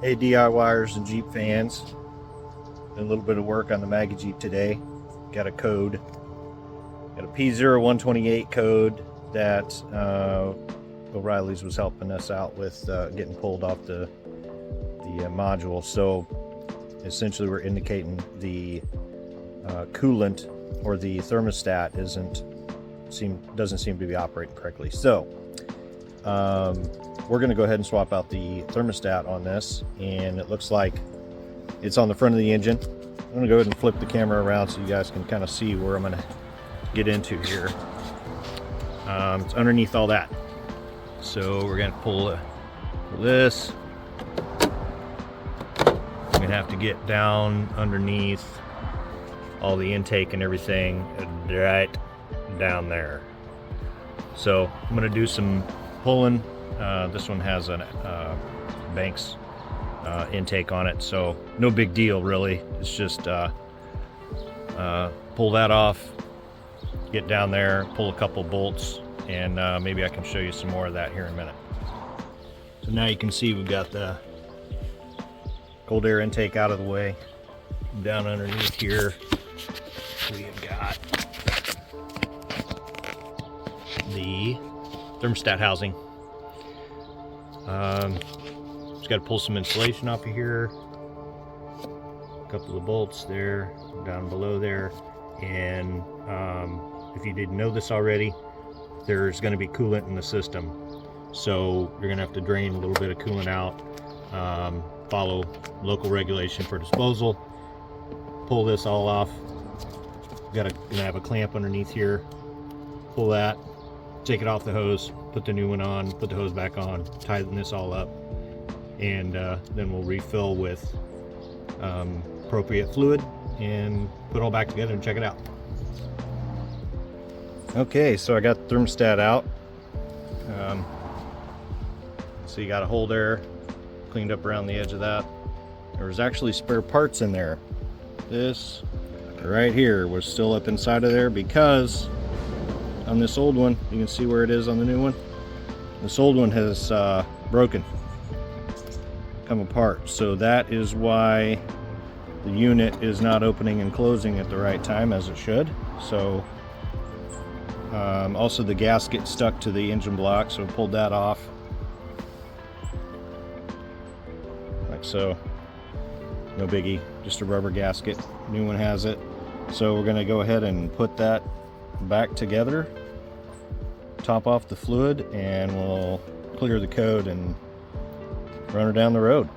Hey DIYers and Jeep fans, did a little bit of work on the Maggie Jeep today. Got a code, got a P0128 code that O'Reilly's was helping us out with getting pulled off the module. So essentially we're indicating the coolant or the thermostat doesn't seem to be operating correctly. So we're going to go ahead and swap out the thermostat on this, and it looks like it's on the front of the engine. I'm going to go ahead and flip the camera around so you guys can kind of see where I'm going to get into here. It's underneath all that, so we're going to pull this. I'm going to have to get down underneath all the intake and everything right down there. So I'm going to do some pulling. This one has a Banks intake on it, so no big deal really. It's just pull that off, get down there, pull a couple bolts, and maybe I can show you some more of that here in a minute. So now you can see we've got the cold air intake out of the way. Down underneath here we've got the thermostat housing. Just got to pull some insulation off of here, a couple of bolts there, down below there, and if you didn't know this already, there's going to be coolant in the system, so you're going to have to drain a little bit of coolant out, follow local regulation for disposal, pull this all off. Gonna have a clamp underneath here, pull that, take it off the hose, put the new one on, put the hose back on, tighten this all up, and then we'll refill with appropriate fluid and put it all back together and check it out. Okay, so I got the thermostat out. So you got a hole there, cleaned up around the edge of that. There was actually spare parts in there. This right here was still up inside of there because on this old one, you can see where it is on the new one. This old one has broken, come apart. So that is why the unit is not opening and closing at the right time as it should. So also the gasket stuck to the engine block, so I pulled that off like so. No biggie, just a rubber gasket. New one has it. So we're going to go ahead and put that back together, top off the fluid, and we'll clear the code and run her down the road.